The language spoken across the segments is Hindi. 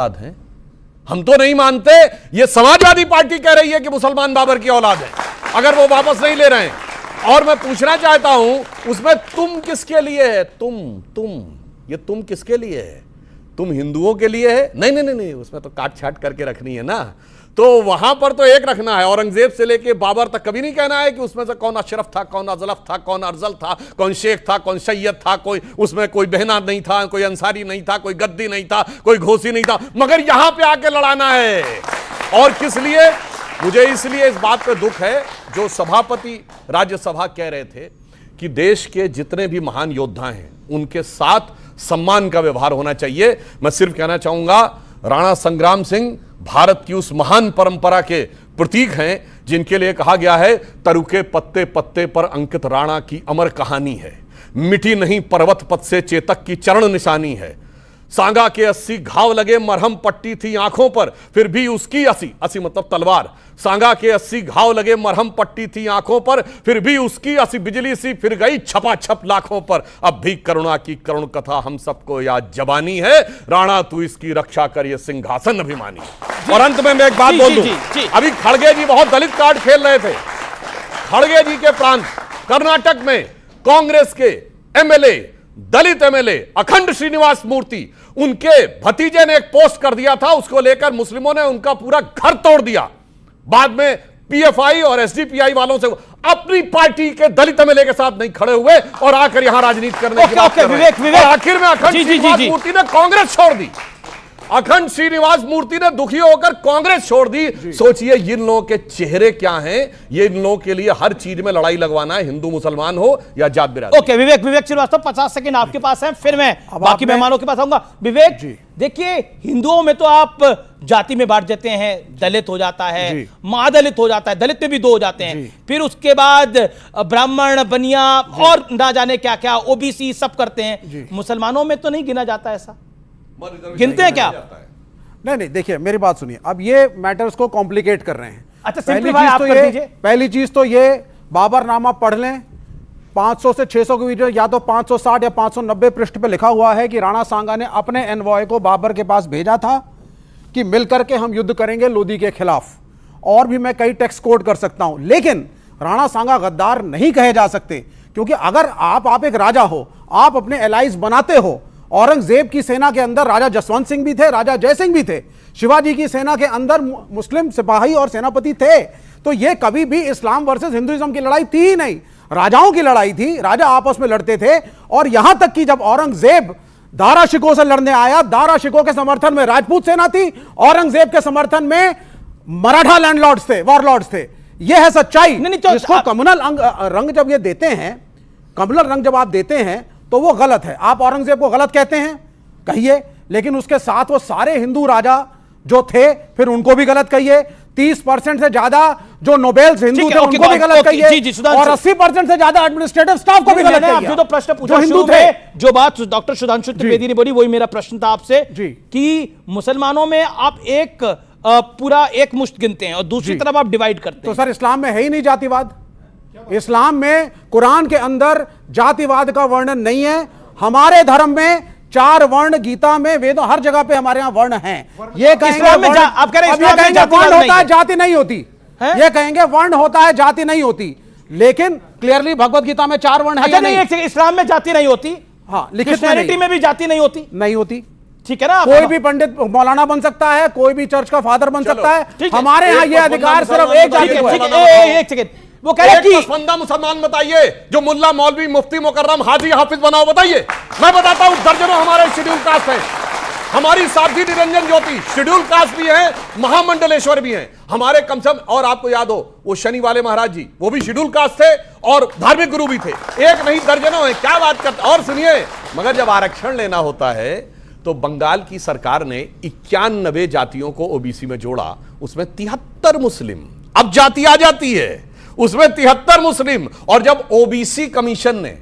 हैं। हम तो नहीं मानते, ये समाजवादी पार्टी कह रही है कि मुसलमान बाबर की औलाद है, अगर वो वापस नहीं ले रहे हैं। और मैं पूछना चाहता हूं उसमें तुम किसके लिए है? ये तुम किसके लिए है? तुम हिंदुओं के लिए है? नहीं नहीं नहीं, उसमें तो काट छाट करके रखनी है ना, तो वहां पर तो एक रखना है। औरंगजेब से लेके बाबर तक कभी नहीं कहना है कि उसमें से कौन अशरफ था, कौन अजलफ था, कौन अफजल था, कौन शेख था, कौन सैयद था, कोई उसमें कोई बहना नहीं था, कोई अंसारी नहीं था, कोई गद्दी नहीं था, कोई घोसी नहीं था, मगर यहां पे आके लड़ाना है। और किस लिए? मुझे इसलिए इस बात पे दुख है जो सभापति राज्यसभा कह रहे थे कि देश के जितने भी महान योद्धा हैं उनके साथ सम्मान का व्यवहार होना चाहिए। मैं सिर्फ कहना चाहूंगा, राणा संग्राम सिंह भारत की उस महान परंपरा के प्रतीक हैं जिनके लिए कहा गया है, तरुके पत्ते पत्ते पर अंकित राणा की अमर कहानी है, मिटी नहीं पर्वत पथ से चेतक की चरण निशानी है। सांगा के 80 घाव लगे, मरहम पट्टी थी आंखों पर, फिर भी उसकी 80 मतलब तलवार। सांगा के 80 घाव लगे, मरहम पट्टी थी आंखों पर, फिर भी उसकी 80 बिजली सी फिर गई छपा छप लाखों पर। अब भी करुणा की करुण कथा हम सबको याद जबानी है, राणा तू इसकी रक्षा कर, ये सिंहासन अभिमानी। और अंत में मैं एक बात बोल दूं, अभी खड़गे जी बहुत दलित कार्ड खेल रहे थे। खड़गे जी के प्रांत कर्नाटक में कांग्रेस के एमएलए, दलित एमएलए अखंड श्रीनिवास मूर्ति, उनके भतीजे ने एक पोस्ट कर दिया था, उसको लेकर मुस्लिमों ने उनका पूरा घर तोड़ दिया। बाद में पीएफआई और एसडीपीआई वालों से अपनी पार्टी के दलित एमएलए के साथ नहीं खड़े हुए और आकर यहां राजनीति करने की बात कर रहे हैं। और आखिर में अखंड श्रीनिवास मूर्ति ने कांग्रेस छोड़ दी। अखंड श्रीनिवास मूर्ति ने दुखी होकर कांग्रेस छोड़ दी। सोचिए इन लोगों के चेहरे क्या हैं। ये इन लोगों के लिए हर चीज में लड़ाई लगवाना है, हिंदू मुसलमान हो या जात बिरादरी। ओके विवेक श्रीवास्तव, 50 सेकंड आपके पास है, फिर मैं बाकी मेहमानों के पास आऊंगा। विवेक, देखिए हिंदुओं में तो आप जाति में बांट देते हैं, दलित हो जाता है, महादलित हो जाता है, दलित में भी 2 हो जाते हैं, फिर उसके बाद ब्राह्मण, बनिया और ना जाने क्या क्या, ओबीसी सब करते हैं। मुसलमानों में तो नहीं गिना जाता ऐसा? गिनते हैं क्या? नहीं, देखिए मेरी बात सुनिए, अब ये मैटर्स को कॉम्प्लिकेट कर रहे हैं। अच्छा, पहली चीज तो ये बाबरनामा पढ़ लें, 500 से 600 के वीडियो, या तो 560 या 590 पृष्ठ पे लिखा हुआ है कि राणा सांगा ने अपने एनवॉय को बाबर के पास भेजा था कि मिलकर के हम युद्ध करेंगे लोदी के खिलाफ। और भी मैं कई टेक्स्ट कोट कर सकता हूं, लेकिन राणा सांगा गद्दार नहीं कहे जा सकते, क्योंकि अगर आप एक राजा हो, आप अपने एलाइज बनाते हो। औरंगजेब की सेना के अंदर राजा जसवंत सिंह भी थे, राजा जय सिंह भी थे। शिवाजी की सेना के अंदर मुस्लिम सिपाही और सेनापति थे। तो ये कभी भी इस्लाम वर्सेस हिंदुइज्म की लड़ाई थी ही नहीं, राजाओं की लड़ाई थी। राजा आपस में लड़ते थे। और यहां तक कि जब औरंगजेब दारा शिकोह से लड़ने आया, दारा शिकोह के समर्थन में राजपूत सेना थी, औरंगजेब के समर्थन में मराठा लैंडलॉर्ड्स थे, वॉरलॉर्ड्स थे। यह है सच्चाई। तो इसको कम्युनल रंग जब ये देते हैं, कम्युनल रंग जब आप देते हैं तो वो गलत है। आप औरंगजेब को गलत कहते हैं, कहिए, लेकिन उसके साथ वो सारे हिंदू राजा जो थे फिर उनको भी गलत कहिए। 30% से ज्यादा जो नोबेल्स हिंदू थे उनको भी गलत कहिए, और 80% से ज्यादा एडमिनिस्ट्रेटिव स्टाफ को भी गलत कहिए। जो तो प्रश्न पूछा हिंदू थे, जो बात डॉक्टर सुधांशु त्रिवेदी ने बोली, वही मेरा प्रश्न था आपसे कि मुसलमानों में आप एक पूरा एक मुश्त गिनते हैं और दूसरी तरफ आप डिवाइड करते हैं। तो सर इस्लाम में है ही नहीं जातिवाद। इस्लाम में कुरान के अंदर जातिवाद का वर्णन नहीं है। हमारे धर्म में 4 वर्ण, गीता में, वेदों, हर जगह पे हमारे यहां वर्ण हैं। ये कहेंगे वर्ण होता है, जाति नहीं होती। ये कहेंगे वर्ण होता है, जाति नहीं होती, लेकिन क्लियरली भगवत गीता में 4 वर्ण है। नहीं, इस्लाम में जाति नहीं होती, हाँ, लिखित में भी जाति नहीं होती। ठीक है ना? कोई भी पंडित मौलाना बन सकता है, कोई भी चर्च का फादर बन सकता है। हमारे यहाँ यह अधिकार सिर्फ एक जाति को है। एक सेकंड, वो कह रहे कि बंदा मुसलमान बताइए जो मुल्ला, मौलवी, मुफ्ती, मुकर्रम, हाजी, हाफिज बनाओ, बताइए। मैं बताता हूं, दर्जनों हमारे शेड्यूल कास्ट हैं। हमारी साध्वी निरंजन ज्योति शेड्यूल कास्ट भी हैं, महामंडलेश्वर भी हैं हमारे, कम से कम। और आपको याद हो वो शनि वाले महाराज जी, वो भी शेड्यूल कास्ट थे और धार्मिक गुरु भी थे। एक नहीं दर्जनों हैं। क्या बात करते। और सुनिए, मगर जब आरक्षण लेना होता है तो बंगाल की सरकार ने 91 जातियों को ओबीसी में जोड़ा, उसमें 73 मुस्लिम। अब जाति आ जाती है, उसमें 73 मुस्लिम। और जब ओबीसी कमीशन ने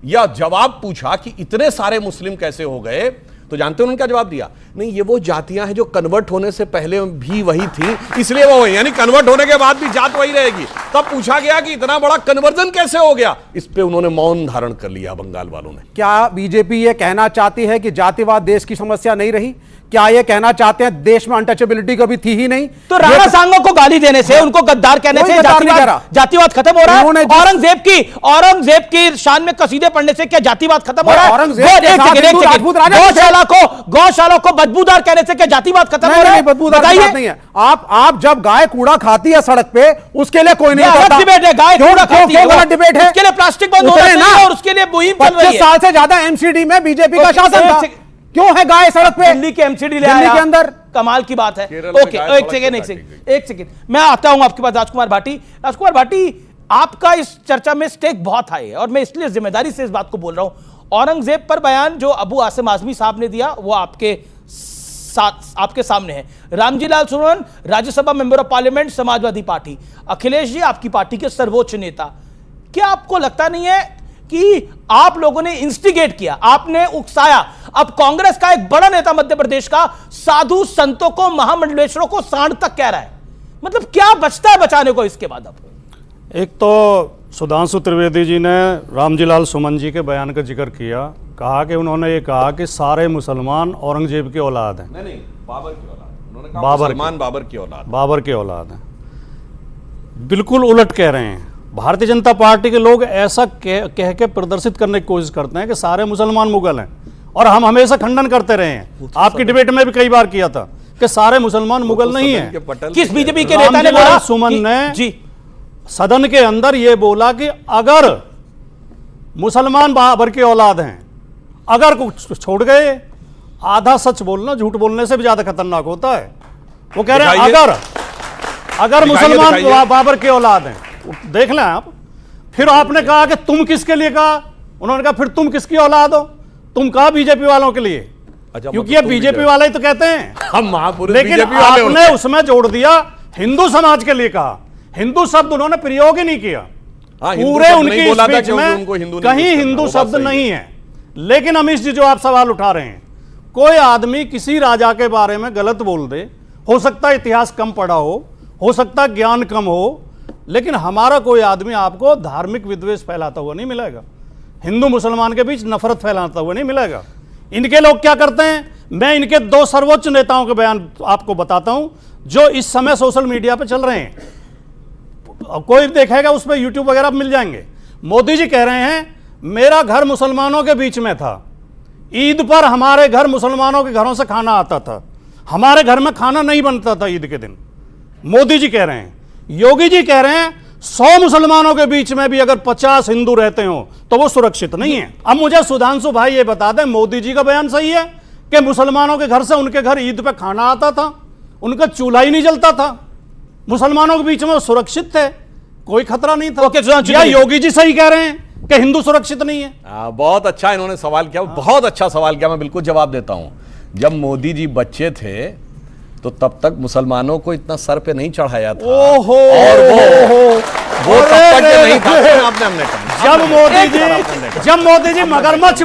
यह जवाब पूछा कि इतने सारे मुस्लिम कैसे हो गए, तो जानते हैं उन्होंने क्या जवाब दिया? नहीं, ये वो जातियां हैं जो कन्वर्ट होने से पहले भी वही थी, इसलिए वो वही, यानी कन्वर्ट होने के बाद भी जात वही रहेगी। तब पूछा गया कि इतना बड़ा कन्वर्जन कैसे हो गया, इस पे उन्होंने मौन धारण कर लिया बंगाल वालों ने। क्या बीजेपी ये कहना चाहती है कि जातिवाद देश की समस्या नहीं रही? क्या ये कहना चाहते हैं देश में अनटचेबिलिटी कभी थी ही नहीं? तो राणा सांगो को गाली देने से, उनको गद्दार कहने से जातिवाद खत्म हो रहा है? औरंगजेब की शान में कसीदे पढ़ने से क्या जातिवाद खत्म हो रहा है? गौशाला को बदबूदार कहने से क्या जातिवाद खत्म हो रहा है? बदबूदार नहीं है। आप जब गाय कूड़ा खाती है सड़क पे, उसके लिए कोई नहीं करता। डिबेट है, गाय कूड़ा खाती है, गलत डिबेट है। उसके लिए प्लास्टिक बंद होना चाहिए और उसके लिए मुहिम चल रही है। 25 साल से ज्यादा एमसीडी में बीजेपी का शासन था, क्यों है गाय सड़क पे? दिल्ली के एमसीडी ले दिल्ली आया, के अंदर कमाल की बात है। ओके, एक सेकंड मैं आता हूं आपके पास। राजकुमार भाटी, आपका इस चर्चा में स्टेक बहुत हाई है और मैं इसलिए जिम्मेदारी से इस बात को बोल रहा हूं। औरंगजेब पर बयान जो अबू आसिम आजमी साहब ने दिया वो आपके सामने है। Ramji Lal Suman, Rajya Sabha member of parliament, Samajwadi party. Akhilesh ji, आपकी पार्टी के सर्वोच्च नेता, क्या आपको लगता नहीं है कि आप लोगों ने इंस्टिगेट किया, आपने उकसाया? अब कांग्रेस का एक बड़ा नेता मध्य प्रदेश का साधु संतों को, महामंडलेश्वरों को सांड तक कह रहा है, मतलब क्या बचता है बचाने को इसके बाद? अब एक तो सुधांशु त्रिवेदी जी ने रामजी लाल सुमन जी के बयान का जिक्र किया, कहा कि उन्होंने ये कहा कि सारे मुसलमान औरंगजेब की औलाद हैं। नहीं, बाबर की औलाद, उन्होंने कहा मुसलमान बाबर की औलाद, बाबर की औलाद हैं। बिल्कुल उलट कह रहे हैं। भारतीय जनता पार्टी के लोग ऐसा कह के प्रदर्शित करने की कोशिश करते हैं कि सारे मुसलमान मुगल हैं, और हम हमेशा खंडन करते रहे हैं। आपकी डिबेट में भी कई बार किया था कि सारे मुसलमान मुगल नहीं हैं। किस बीजेपी के नेता ने बोला? सुमन ने जी सदन के अंदर यह बोला कि अगर मुसलमान बाबर की औलाद हैं, अगर कुछ छोड़ गए, आधा सच बोलना झूठ बोलने से भी ज्यादा खतरनाक होता है। वो कह रहे हैं अगर मुसलमान बाबर की औलाद हैं, देख लें आप। फिर आपने कहा कि तुम किसके लिए कहा? उन्होंने कहा फिर तुम किसकी औलाद हो? तुम कहा बीजेपी वालों के लिए, क्योंकि ये बीजेपी वाले ही तो कहते हैं हम महापुरुष, लेकिन आपने उसमें जोड़ दिया हिंदू समाज के लिए कहा। हिंदू शब्द उन्होंने प्रयोग ही नहीं किया। पूरे उनकी स्पीच में कहीं हिंदू शब्द नहीं है। लेकिन अमीश जी, जो आप सवाल उठा रहे हैं, कोई आदमी किसी राजा के बारे में गलत बोल दे, हो सकता है इतिहास कम पढ़ा हो सकता है ज्ञान कम हो, लेकिन हमारा कोई आदमी आपको धार्मिक विद्वेष फैलाता हुआ नहीं मिलेगा, हिंदू मुसलमान के बीच नफरत फैलाता हुआ नहीं मिलेगा। इनके लोग क्या करते हैं, मैं इनके 2 सर्वोच्च नेताओं के बयान आपको बताता हूं जो इस समय सोशल मीडिया पे चल रहे हैं। कोई देखेगा उस पर यूट्यूब वगैरह मिल जाएंगे। मोदी जी कह रहे हैं मेरा घर मुसलमानों के बीच में था, ईद पर हमारे घर मुसलमानों के घरों से खाना आता था, हमारे घर में खाना नहीं बनता था ईद के दिन। मोदी जी कह रहे हैं। योगी जी कह रहे हैं 100 मुसलमानों के बीच में भी अगर 50 हिंदू रहते हो तो वो सुरक्षित नहीं है। अब मुझे सुधांशु भाई ये बता दें, मोदी जी का बयान सही है कि मुसलमानों के घर से उनके घर ईद पे खाना आता था, उनका चूल्हा ही नहीं जलता था, मुसलमानों के बीच में वो सुरक्षित थे, कोई खतरा नहीं था? या योगी जी सही कह रहे हैं कि हिंदू सुरक्षित नहीं है? बहुत अच्छा इन्होंने सवाल किया, बहुत अच्छा सवाल किया, मैं बिल्कुल जवाब देता हूं। जब मोदी जी बच्चे थे तो तब तक मुसलमानों को इतना सर पे नहीं चढ़ाया था, ओहो, और वो तब तक नहीं था। आपने हमने जब मोदी जी मगरमच्छ